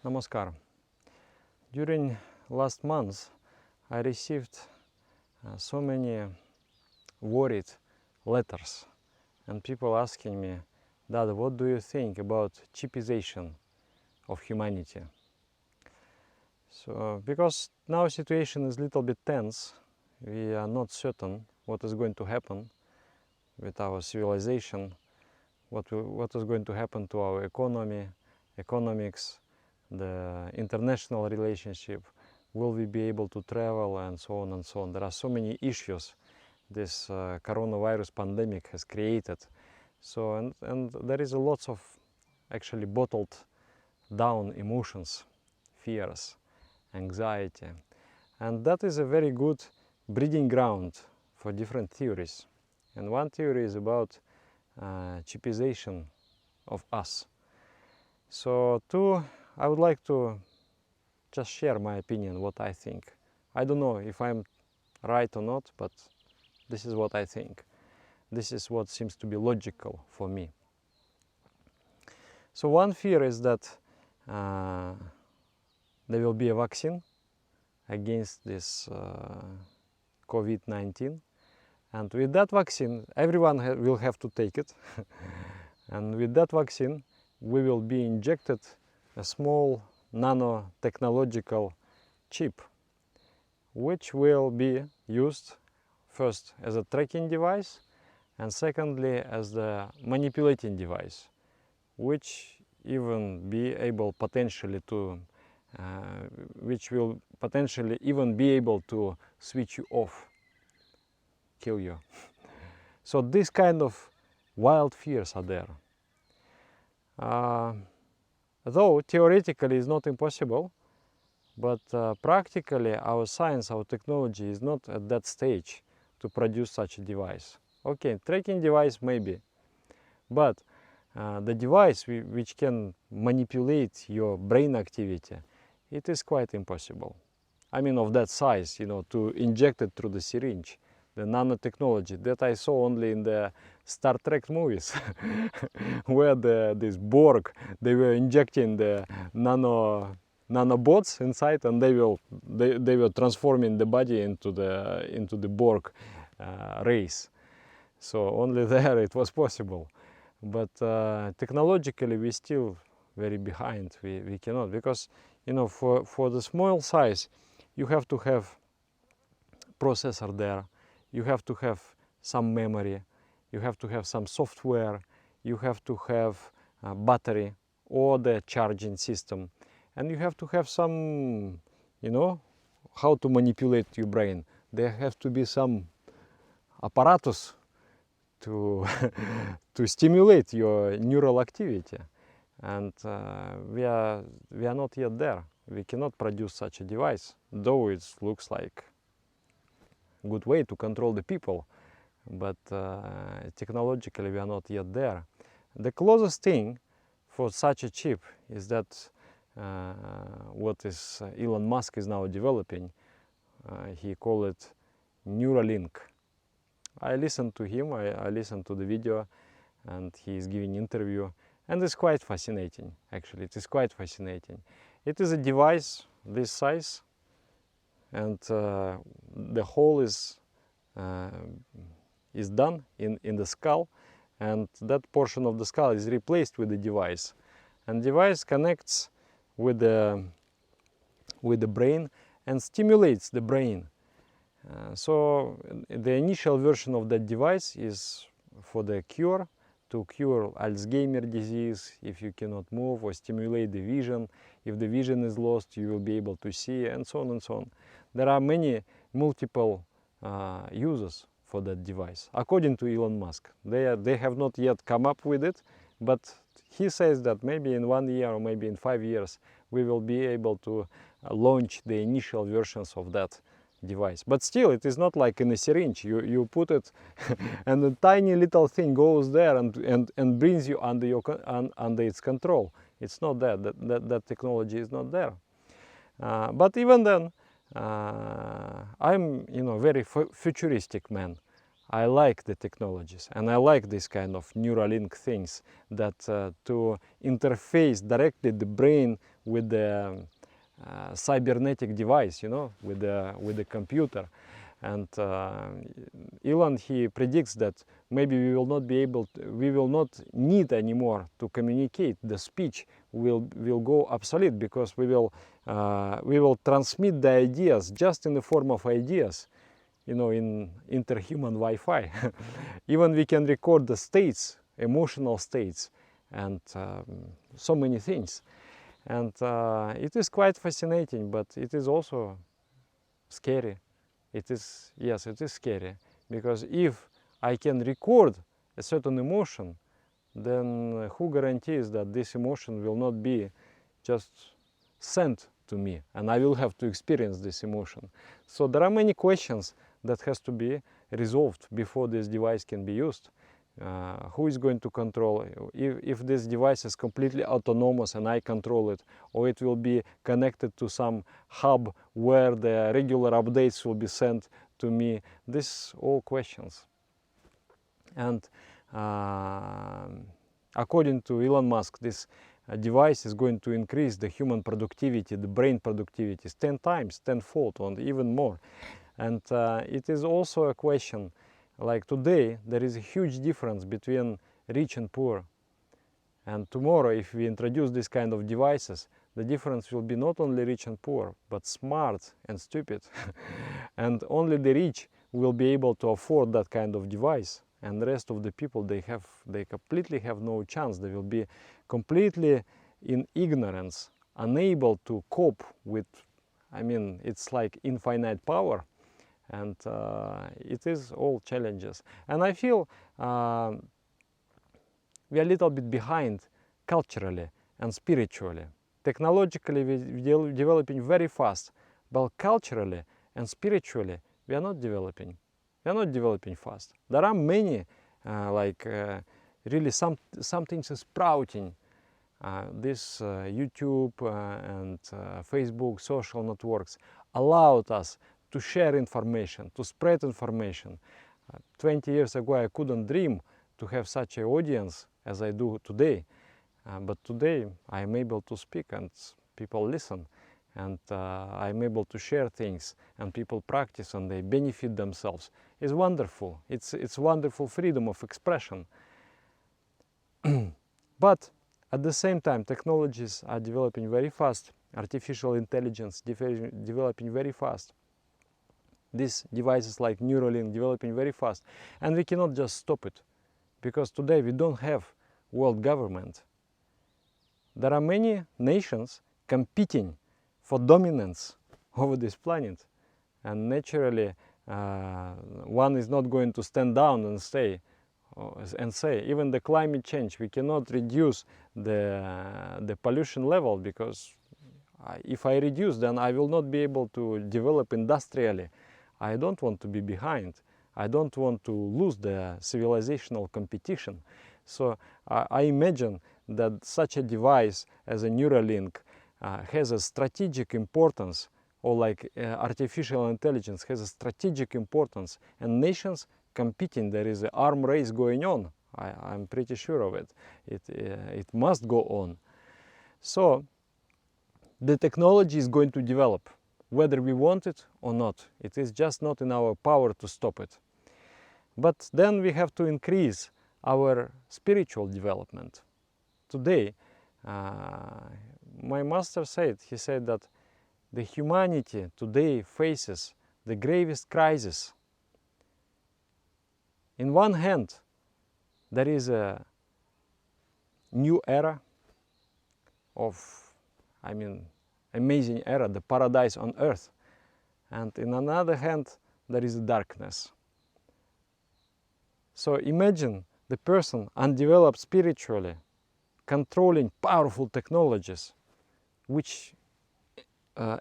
Namaskar. During last month, I received so many worried letters and people asking me, Dad, what do you think about chipization of humanity? So, because now situation is a little bit tense, we are not certain what is going to happen with our civilization, what is going to happen to our economy, economics, the international relationship, will we be able to travel, and so on and so on. There are so many issues this coronavirus pandemic has created. So, and there is a lots of actually bottled down emotions, fears, anxiety. And that is a very good breeding ground for different theories. And one theory is about chipization of us. So I would like to just share my opinion, what I think. I don't know if I'm right or not, but this is what I think. This is what seems to be logical for me. So one fear is that there will be a vaccine against this COVID-19, and with that vaccine everyone will have to take it and with that vaccine we will be injected a small nanotechnological chip which will be used first as a tracking device and secondly as the manipulating device, which even be able potentially to which will potentially even be able to switch you off, kill you. So this kind of wild fears are there. Though theoretically it's not impossible, but practically our science, our technology is not at that stage to produce such a device. Okay, tracking device maybe, but the device which can manipulate your brain activity, it is quite impossible. I mean, of that size, you know, to inject it through the syringe. The nanotechnology that I saw only in the Star Trek movies, where this Borg, they were injecting the nanobots inside, and they were transforming the body into the Borg race. So only there it was possible. But technologically we still very behind. We cannot, because you know, for the small size you have to have processor there, you have to have some memory, you have to have some software, you have to have a battery or the charging system, and you have to have some, you know, how to manipulate your brain. There have to be some apparatus to to stimulate your neural activity, and we are not yet there. We cannot produce such a device, though it looks like a good way to control the people, but technologically we are not yet there. The closest thing for such a chip is that what is Elon Musk is now developing. He called it Neuralink. I listened to him, I listened to the video, and he is giving interview, and it's quite fascinating. Actually, it is quite fascinating. It is a device this size, and the hole is done in the skull, and that portion of the skull is replaced with the device, and device connects with the brain and stimulates the brain. So the initial version of that device is for the cure, to cure Alzheimer's disease if you cannot move, or stimulate the vision. If the vision is lost, you will be able to see, and so on and so on. There are multiple uses for that device, according to Elon Musk. They have not yet come up with it, but he says that maybe in 1 year or maybe in 5 years we will be able to launch the initial versions of that device. But still, it is not like in a syringe. You put it and a tiny little thing goes there and brings you under its control. It's not there. That technology is not there. But even then, I'm very futuristic man. I like the technologies, and I like this kind of Neuralink things that to interface directly the brain with the cybernetic device, you know, with the computer. And Elon, he predicts that maybe we will not be able to, we will not need anymore to communicate. The speech will go obsolete, because we will transmit the ideas just in the form of ideas, you know, in interhuman Wi-Fi. Even we can record the states, emotional states, and so many things. And it is quite fascinating, but it is also scary. It is, yes, it is scary, because if I can record a certain emotion, then who guarantees that this emotion will not be just sent to me and I will have to experience this emotion? So there are many questions that has to be resolved before this device can be used. Who is going to control if this device is completely autonomous and I control it, or it will be connected to some hub where the regular updates will be sent to me? These all questions. And according to Elon Musk, this device is going to increase the human productivity, the brain productivity, 10 times, tenfold, and even more. And it is also a question, like today, there is a huge difference between rich and poor. And tomorrow, if we introduce this kind of devices, the difference will be not only rich and poor, but smart and stupid. And only the rich will be able to afford that kind of device. And the rest of the people, they completely have no chance. They will be completely in ignorance, unable to cope with, I mean, it's like infinite power. And it is all challenges. And I feel we are a little bit behind culturally and spiritually. Technologically, we're developing very fast, but culturally and spiritually, we are not developing. We are not developing fast. There are many, really some things is sprouting. This YouTube and Facebook social networks allowed us to share information, to spread information. 20 years ago, I couldn't dream to have such an audience as I do today. But today, I am able to speak and people listen. And I'm able to share things and people practice and they benefit themselves. It's wonderful. It's wonderful freedom of expression. But at the same time, technologies are developing very fast. Artificial intelligence developing very fast. These devices like Neuralink developing very fast. And we cannot just stop it, because today we don't have world government. There are many nations competing for dominance over this planet. And naturally, one is not going to stand down and say, even the climate change, we cannot reduce the pollution level, because if I reduce, then I will not be able to develop industrially. I don't want to be behind. I don't want to lose the civilizational competition. So I imagine that such a device as a Neuralink has a strategic importance, or like artificial intelligence has a strategic importance, and nations competing, there is an arm race going on. I'm pretty sure of it. It must go on. So the technology is going to develop, whether we want it or not. It is just not in our power to stop it. But then we have to increase our spiritual development. Today, my master said, he said that the humanity today faces the gravest crisis. In one hand, there is a new era of, amazing era, the paradise on earth. And in another hand, there is darkness. So imagine the person undeveloped spiritually, controlling powerful technologies, which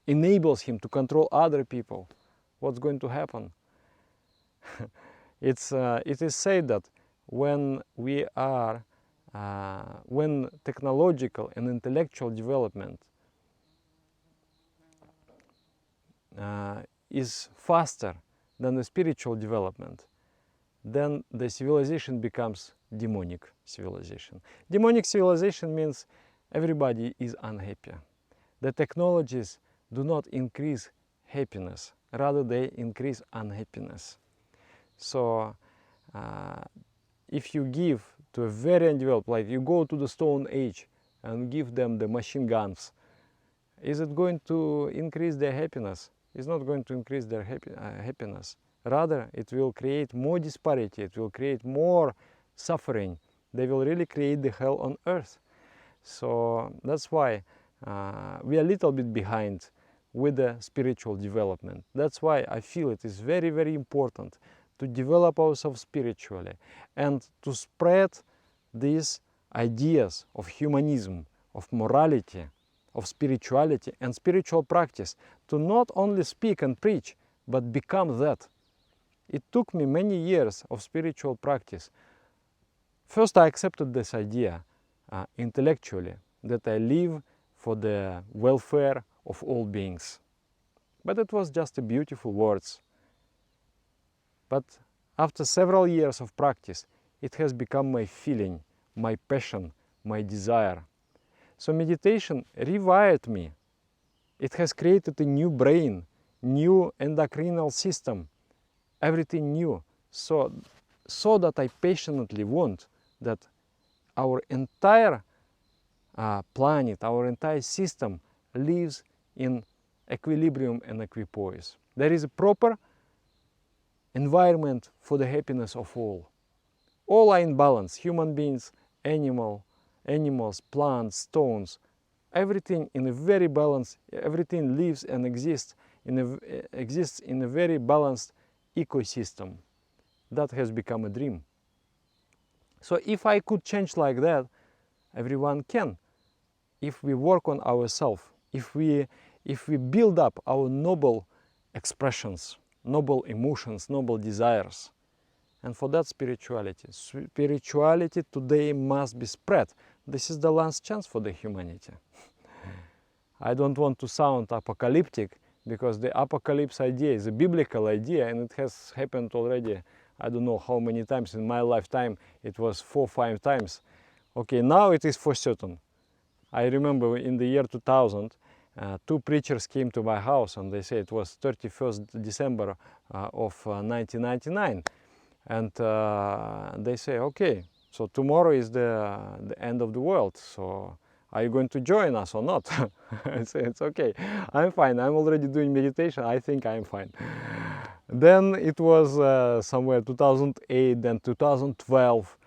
enables him to control other people. What's going to happen? It is said that when when technological and intellectual development is faster than the spiritual development, then the civilization becomes demonic civilization. Demonic civilization means everybody is unhappy. The technologies do not increase happiness, rather they increase unhappiness. So if you give to a very undeveloped, like you go to the Stone Age and give them the machine guns, is it going to increase their happiness? It's not going to increase their happiness. Rather, it will create more disparity, it will create more suffering. They will really create the hell on earth. So that's why we are a little bit behind with the spiritual development. That's why I feel it is very, very important to develop ourselves spiritually and to spread these ideas of humanism, of morality, of spirituality and spiritual practice, to not only speak and preach, but become that. It took me many years of spiritual practice. First, I accepted this idea intellectually, that I live for the welfare of all beings. But it was just a beautiful words. But after several years of practice, it has become my feeling, my passion, my desire. So meditation rewired me. It has created a new brain, new endocrinal system, everything new. So that I passionately want that our entire planet, our entire system lives in equilibrium and equipoise. There is a proper environment for the happiness of all. All are in balance, human beings, animals, plants, stones, everything in a very balanced, everything lives and exists in a very balanced ecosystem. That has become a dream. So if I could change like that, everyone can. If we work on ourselves, if we build up our noble expressions, noble emotions, noble desires. And for that spirituality today must be spread. This is the last chance for the humanity. I don't want to sound apocalyptic, because the apocalypse idea is a biblical idea and it has happened already, I don't know how many times in my lifetime. It was 4 or 5 times. Okay, now it is for certain. I remember in the year 2000, 2 preachers came to my house and they said it was 31st December of 1999. And they say, okay, so tomorrow is the end of the world. So are you going to join us or not? I say, it's okay, I'm fine. I'm already doing meditation. I think I'm fine. Then it was somewhere 2008, then 2012.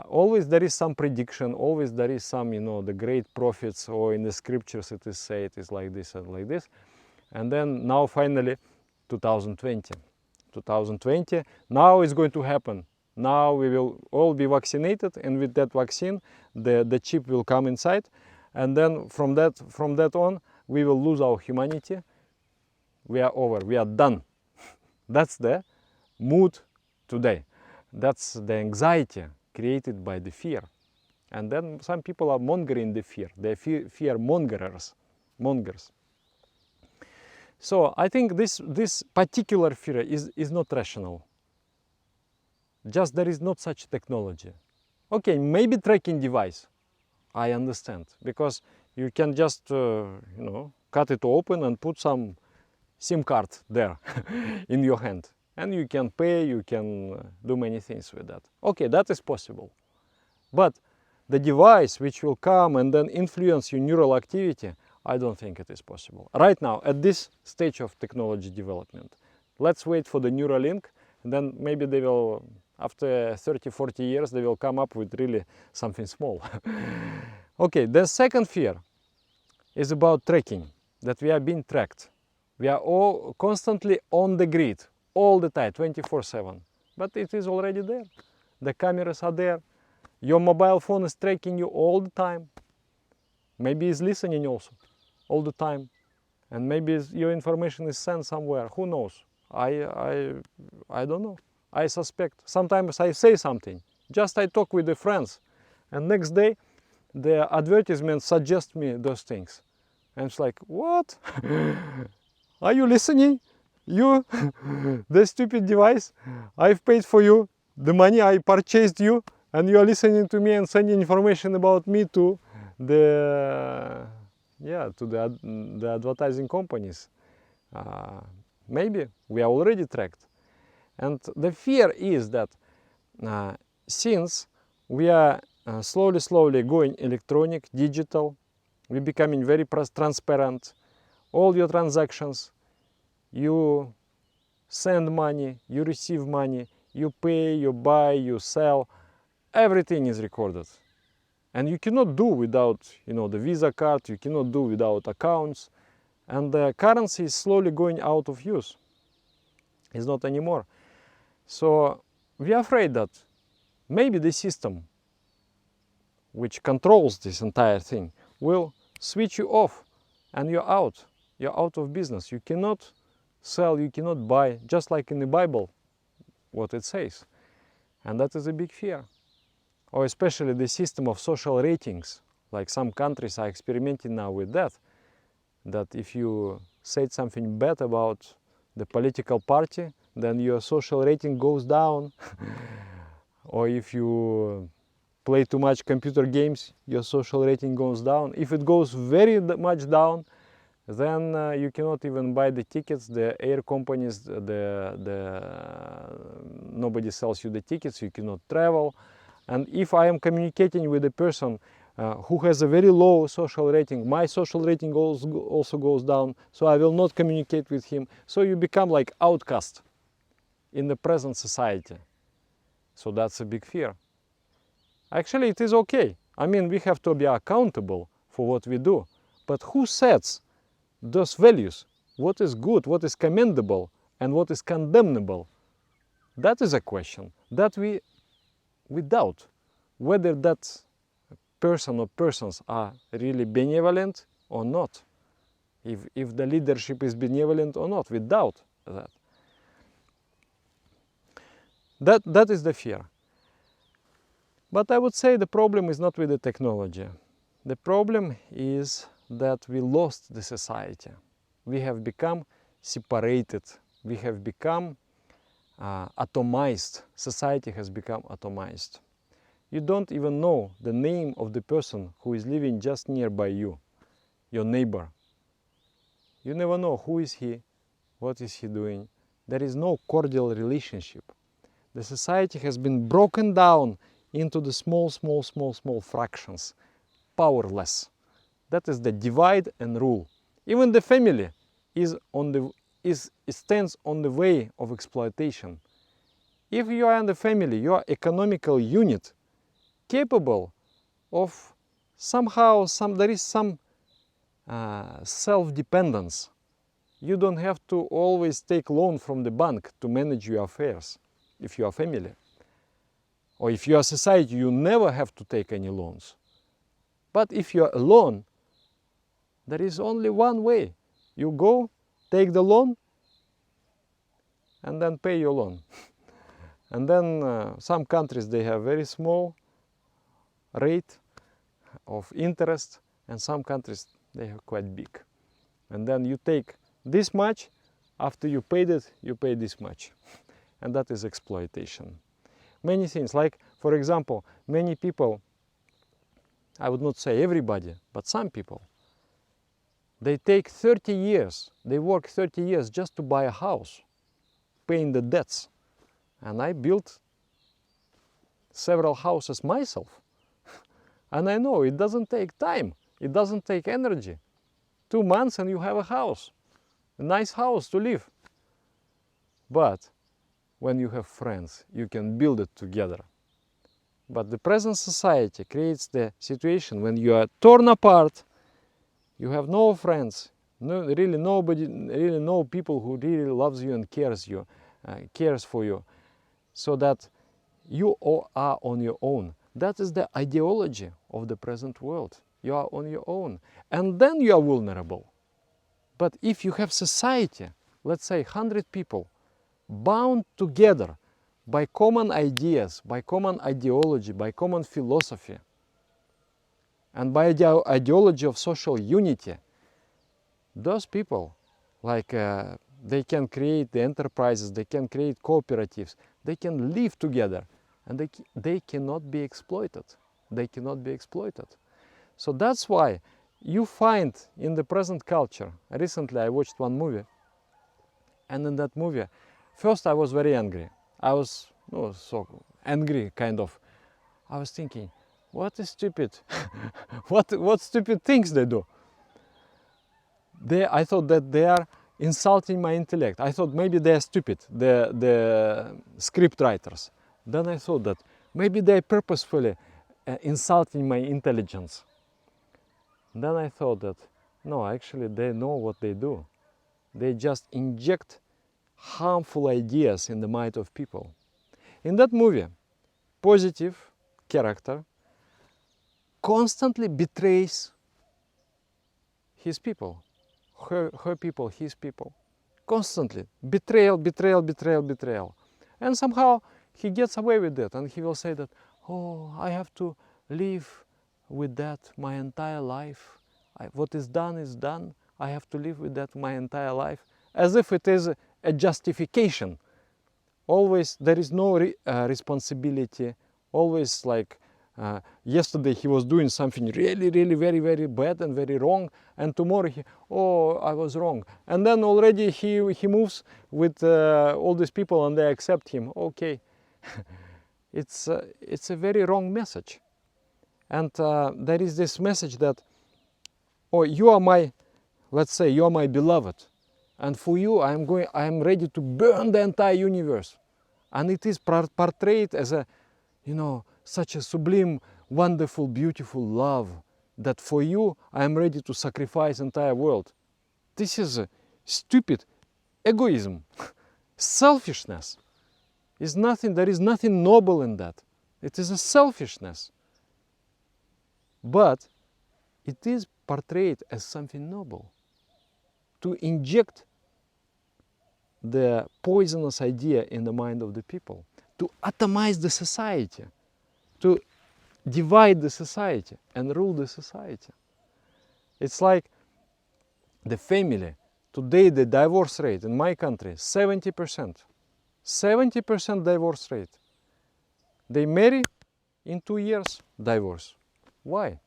Always there is some prediction, always there is some, the great prophets, or in the scriptures it is said it is like this and like this. And then now finally 2020. 2020, now it's going to happen. Now we will all be vaccinated, and with that vaccine the chip will come inside, and then from that on we will lose our humanity. We are over, we are done. That's the mood today. That's the anxiety created by the fear. And then some people are mongering the fear. They're fear mongers. So I think this particular fear is not rational. Just there is not such technology. Okay, maybe tracking device, I understand, because you can just cut it open and put some SIM card there in your hand, and you can pay, you can do many things with that. Okay, that is possible. But the device which will come and then influence your neural activity, I don't think it is possible. Right now, at this stage of technology development, let's wait for the Neuralink, and then maybe they will, after 30-40 years, they will come up with really something small. Okay, the second fear is about tracking, that we are being tracked. We are all constantly on the grid, all the time, 24/7. But it is already there. The cameras are there. Your mobile phone is tracking you all the time. Maybe it's listening also, all the time. And maybe your information is sent somewhere. Who knows? I don't know. I suspect. Sometimes I say something. Just I talk with the friends. And next day, the advertisement suggests me those things. And it's like, what? Are you listening? You, the stupid device, I've paid for you the money I purchased you, and you are listening to me and sending information about me to the the advertising companies. Maybe we are already tracked. And the fear is that since we are slowly going electronic, digital, we're becoming very transparent. All your transactions, you send money, you receive money, you pay, you buy, you sell, everything is recorded. And you cannot do without, the Visa card, you cannot do without accounts. And the currency is slowly going out of use. It's not anymore. So we are afraid that maybe the system which controls this entire thing will switch you off and you're out. You're out of business. You cannot sell, you cannot buy, just like in the Bible, what it says. And that is a big fear. Or especially the system of social ratings. Like some countries are experimenting now with that. That if you said something bad about the political party, then your social rating goes down. Or if you play too much computer games, your social rating goes down. If it goes very much down, then you cannot even buy the tickets. The air companies, nobody sells you the tickets, you cannot travel. And if I am communicating with a person who has a very low social rating, my social rating also goes down, so I will not communicate with him. So you become like outcast in the present society. So that's a big fear. Actually, it is okay. I mean, we have to be accountable for what we do. But who sets those values? What is good, what is commendable, and what is condemnable? That is a question that we doubt whether that person or persons are really benevolent or not. If the leadership is benevolent or not, we doubt that. That is the fear. But I would say the problem is not with the technology. The problem is that we lost the society. We have become separated. We have become atomized. Society has become atomized. You don't even know the name of the person who is living just nearby you, your neighbor. You never know who is he, what is he doing. There is no cordial relationship. The society has been broken down into the small fractions, powerless. That is the divide and rule. Even the family stands on the way of exploitation. If you are in the family, you are economical unit capable of there is some self-dependence. You don't have to always take loan from the bank to manage your affairs if you are family. Or if you are society, you never have to take any loans. But if you are alone, there is only one way. You go, take the loan, and then pay your loan. And then some countries, they have very small rate of interest, and some countries, they are quite big. And then you take this much, after you paid it, you pay this much. And that is exploitation. Many things, like, for example, many people, I would not say everybody, but some people, they take 30 years, they work 30 years just to buy a house, paying the debts. And I built several houses myself. And I know it doesn't take time, it doesn't take energy. 2 months and you have a house, a nice house to live. But when you have friends, you can build it together. But the present society creates the situation when you are torn apart, you have no friends, really no people who really loves you and cares for you, so that you are on your own. That is the ideology of the present world. You are on your own, and then you are vulnerable. But if you have society, let's say 100 people, bound together by common ideas, by common ideology, by common philosophy, and by the ideology of social unity, those people, like they can create the enterprises, they can create cooperatives, They can live together, and they cannot be exploited. They cannot be exploited. So that's why you find in the present culture, recently I watched one movie, and in that movie, first I was very angry. I was so angry, kind of. I was thinking, what is stupid? what stupid things they do? I thought that they are insulting my intellect. I thought maybe they are stupid, the script writers. Then I thought that maybe they are purposefully insulting my intelligence. Then I thought that no, actually they know what they do. They just inject harmful ideas in the mind of people. In that movie, positive character constantly betrays his people, her people, his people. Constantly. Betrayal, betrayal, betrayal, betrayal. And somehow he gets away with it, and he will say that, oh, I have to live with that my entire life. What is done is done. I have to live with that my entire life. As if it is a justification. Always there is no responsibility. Always like yesterday he was doing something really, really very, very bad and very wrong, and tomorrow oh, I was wrong. And then already he moves with all these people and they accept him. Okay, it's a very wrong message. And there is this message that, oh, you are my, let's say, you are my beloved, and for you I am ready to burn the entire universe. And it is portrayed as a, such a sublime, wonderful, beautiful love that for you I am ready to sacrifice entire world. This is a stupid egoism, selfishness. There is nothing noble in that. It is a selfishness. But it is portrayed as something noble. To inject the poisonous idea in the mind of the people, to atomize the society, to divide the society and rule the society. It's like the family. Today the divorce rate in my country is 70%. 70% divorce rate. They marry, in 2 years, divorce. Why?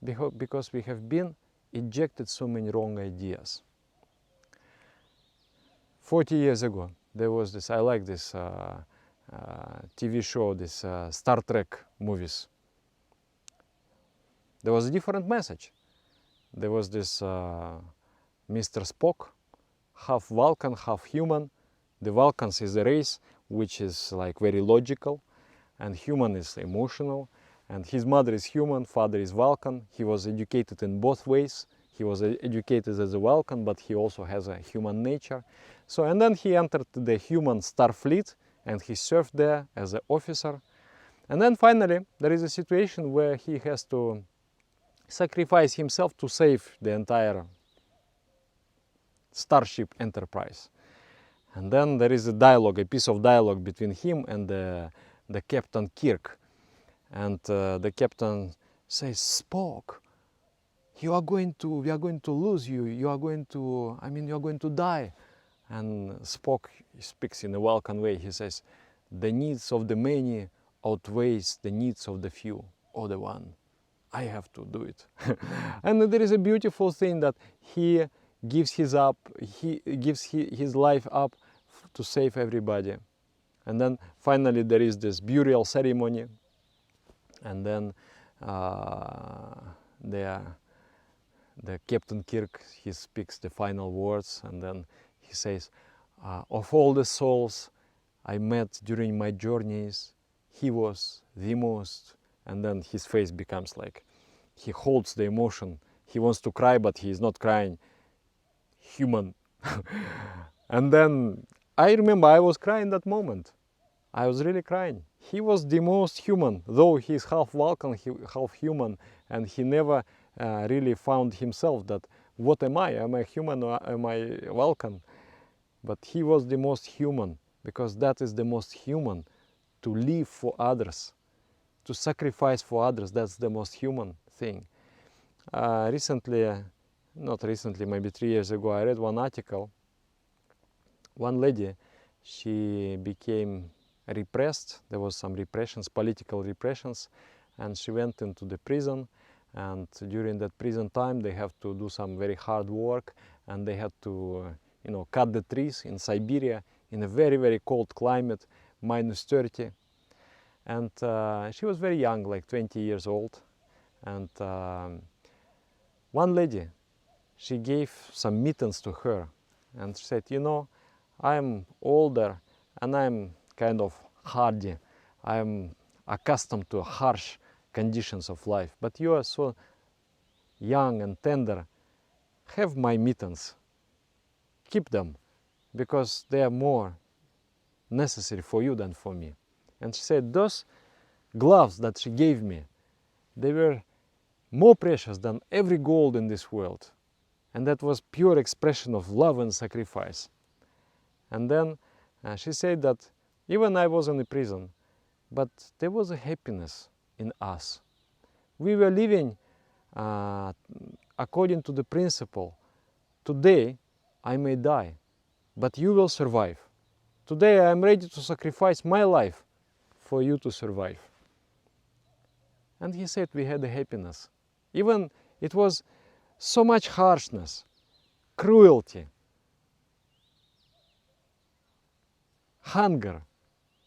Because we have been injected so many wrong ideas. 40 years ago, there was this, I like this TV show, this Star Trek movies. There was a different message. There was this Mr. Spock, half Vulcan, half human. The Vulcans is a race which is like very logical, and human is emotional. And his mother is human, father is Vulcan. He was educated in both ways. He was educated as a Vulcan, but he also has a human nature. So, and then he entered the human Starfleet, and he served there as an officer. And then finally, there is a situation where he has to sacrifice himself to save the entire Starship Enterprise. And then there is a dialogue, a piece of dialogue between him and the Captain Kirk. And the captain says, Spock, we are going to lose you. You are going to die. And Spock speaks in a Vulcan way. He says, the needs of the many outweighs the needs of the few, or the one. I have to do it. And there is a beautiful thing that he gives his life up to save everybody. And then finally there is this burial ceremony. And then the Captain Kirk, he speaks the final words, and then he says, of all the souls I met during my journeys, he was the most, and then his face becomes like, he holds the emotion. He wants to cry, but he is not crying. Human. And then I remember I was crying that moment. I was really crying. He was the most human, though he's half Vulcan, half human, and he never really found himself that, what am I? Am I human or am I Vulcan? But he was the most human, because that is the most human, to live for others, to sacrifice for others. That's the most human thing. Not recently, maybe 3 years ago, I read one article. One lady, she became repressed. There was some repressions, political repressions, and she went into the prison. And during that prison time, they have to do some very hard work, and they had to, cut the trees in Siberia in a very, very cold climate, -30. And she was very young, like 20 years old. And one lady, she gave some mittens to her, and she said, I'm older and I'm kind of hardy. I'm accustomed to harsh conditions of life, but you are so young and tender. Have my mittens. Keep them, because they are more necessary for you than for me. And she said those gloves that she gave me, they were more precious than every gold in this world. And that was pure expression of love and sacrifice. And then she said that even I was in a prison, but there was a happiness in us. We were living according to the principle, today I may die, but you will survive. Today I am ready to sacrifice my life for you to survive. And he said we had a happiness. Even it was so much harshness, cruelty, hunger,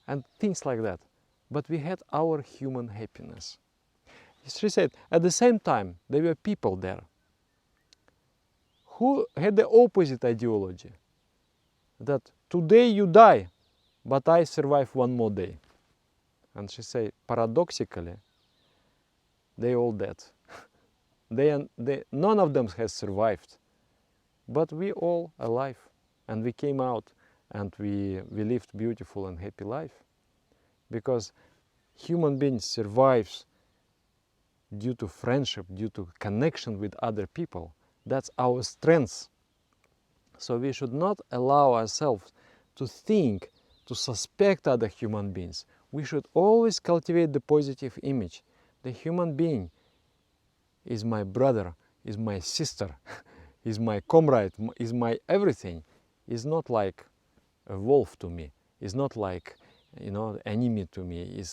and things like that. But we had our human happiness. She said, at the same time, there were people there who had the opposite ideology, that today you die, but I survive one more day. And she said, paradoxically, they all dead. None of them has survived, but we all alive, and we came out, and we lived beautiful and happy life, because human being survives due to friendship, due to connection with other people. That's our strength. So we should not allow ourselves to think, to suspect other human beings. We should always cultivate the positive image. The human being is my brother, is my sister, is my comrade, is my everything. Is not like a wolf to me. Is not like, enemy to me.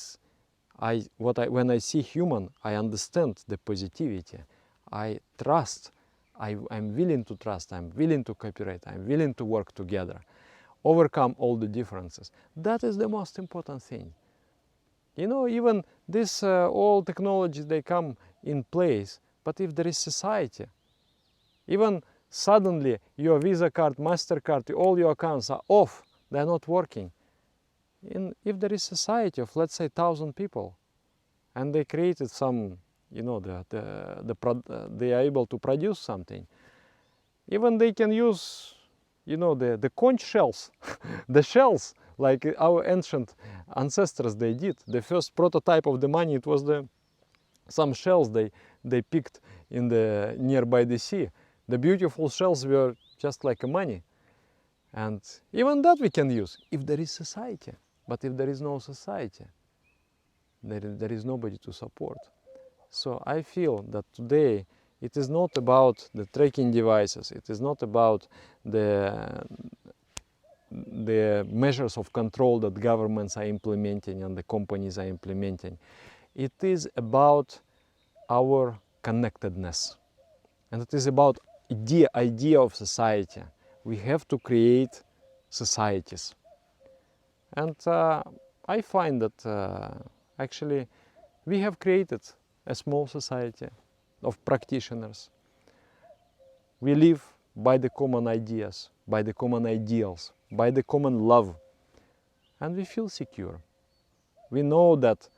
When I see human, I understand the positivity. I trust. I'm willing to trust. I'm willing to cooperate. I'm willing to work together, overcome all the differences. That is the most important thing. Even this all technologies, they come in place, but if there is society, even suddenly your Visa card, MasterCard, all your accounts are off, they're not working. If there is society of, let's say, 1,000 people, and they created some, they are able to produce something, even they can use, the conch shells, the shells, like our ancient ancestors they did. The first prototype of the money, it was some shells they picked in the nearby the sea. The beautiful shells were just like money. And even that we can use if there is society. But if there is no society, there is nobody to support. So I feel that today it is not about the tracking devices. It is not about the measures of control that governments are implementing and the companies are implementing. It is about our connectedness. And it is about the idea of society. We have to create societies. And I find that actually we have created a small society of practitioners. We live by the common ideas, by the common ideals, by the common love, and we feel secure. We know that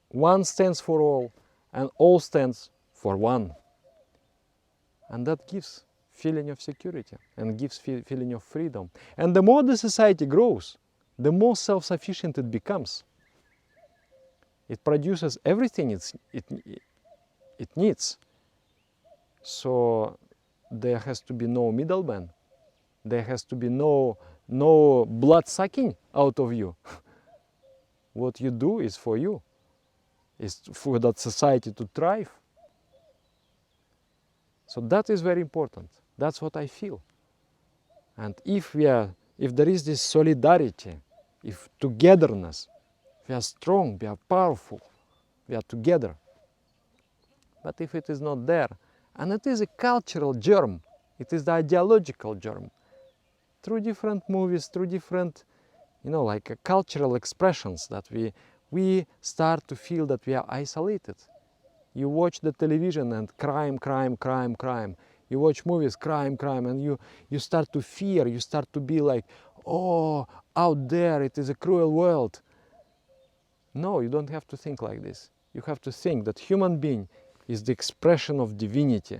one stands for all and all stands for one. And that gives feeling of security and gives feeling of freedom. And the more the society grows, the more self-sufficient it becomes. It produces everything it needs. So there has to be no middleman. There has to be no blood sucking out of you. What you do is for you. Is for that society to thrive. So that is very important. That's what I feel. And if there is this solidarity if togetherness, we are strong, we are powerful, we are together. But if it is not there, and it is a cultural germ, it is the ideological germ, through different movies, through different, like cultural expressions, that we start to feel that we are isolated. You watch the television and crime, crime, crime, crime. You watch movies, crime, crime, and you start to fear, you start to be like, oh, out there it is a cruel world. No, you don't have to think like this. You have to think that human being is the expression of divinity.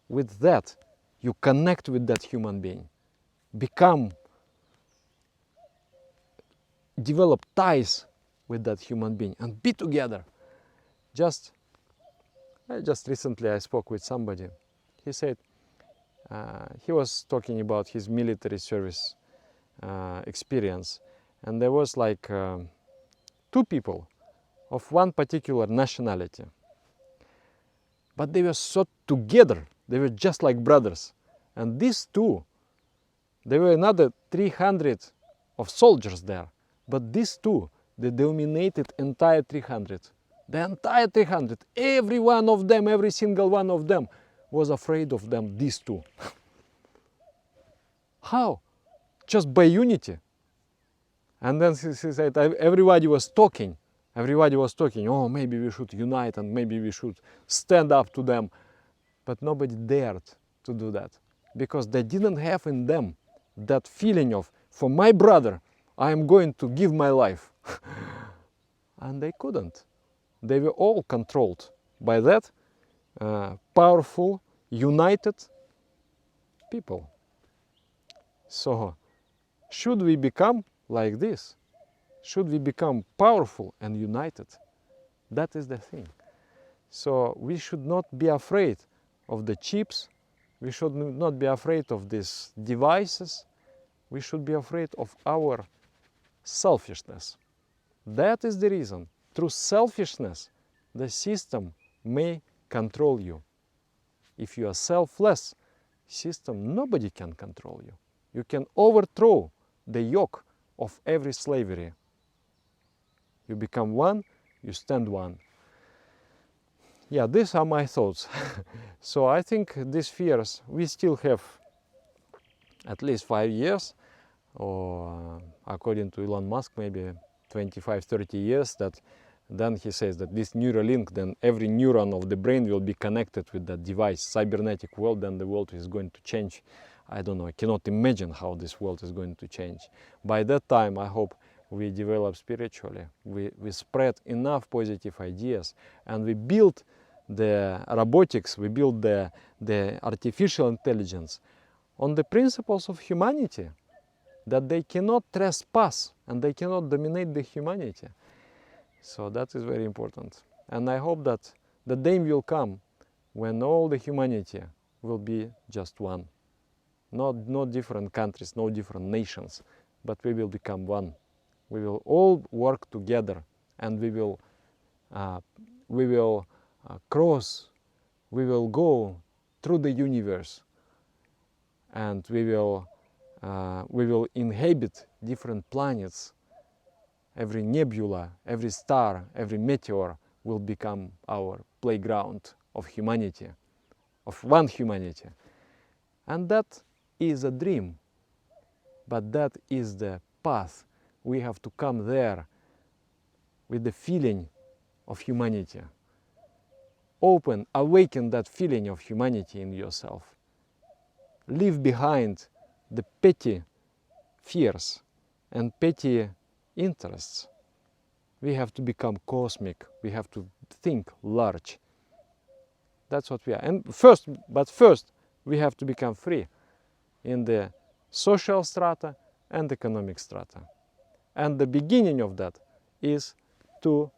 With that, you connect with that human being, develop ties with that human being and be together. Just recently I spoke with somebody. He said, he was talking about his military service experience, and there was like two people of one particular nationality, but they were so together, they were just like brothers. And these two, there were another 300 of soldiers there, but these two, they dominated entire 300. The entire 300, every one of them, every single one of them was afraid of them, these two. How? Just by unity. And then he said, everybody was talking, oh, maybe we should unite and maybe we should stand up to them. But nobody dared to do that, because they didn't have in them that feeling of, for my brother, I am going to give my life. And they couldn't. They were all controlled by that powerful, united people. So, should we become like this? Should we become powerful and united? That is the thing. So, we should not be afraid of the chips. We should not be afraid of these devices. We should be afraid of our selfishness. That is the reason. Through selfishness, the system may control you. If you are selfless, system, nobody can control you. You can overthrow the yoke of every slavery. You become one, you stand one. Yeah, these are my thoughts. So I think these fears, we still have at least 5 years, or according to Elon Musk, maybe 25, 30 years, that then he says that this Neuralink, then every neuron of the brain will be connected with that device, cybernetic world, then the world is going to change. I don't know, I cannot imagine how this world is going to change. By that time, I hope we develop spiritually, we spread enough positive ideas, and we build the robotics, we build the artificial intelligence on the principles of humanity, that they cannot trespass and they cannot dominate the humanity. So that is very important. And I hope that the day will come when all the humanity will be just one. Not different countries, no different nations, but we will become one. We will all work together, and we will go through the universe, and we will inhabit different planets. Every nebula, every star, every meteor will become our playground of humanity, of one humanity. And that is a dream, but that is the path. We have to come there with the feeling of humanity. Awaken that feeling of humanity in yourself. Leave behind the petty fears and petty interests. We have to become cosmic. We have to think large. That's what we are. And first, we have to become free in the social strata and economic strata. And the beginning of that is to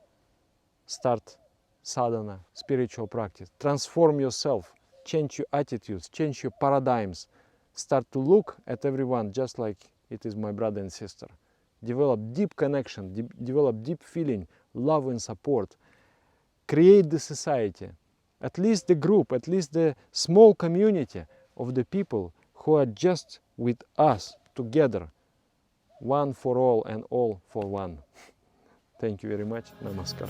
start sadhana, spiritual practice. Transform yourself, change your attitudes, change your paradigms. Start to look at everyone just like it is my brother and sister. Develop deep connection, develop deep feeling, love and support. Create the society, at least the group, at least the small community of the people who are just with us together, one for all and all for one. Thank you very much. Namaskar.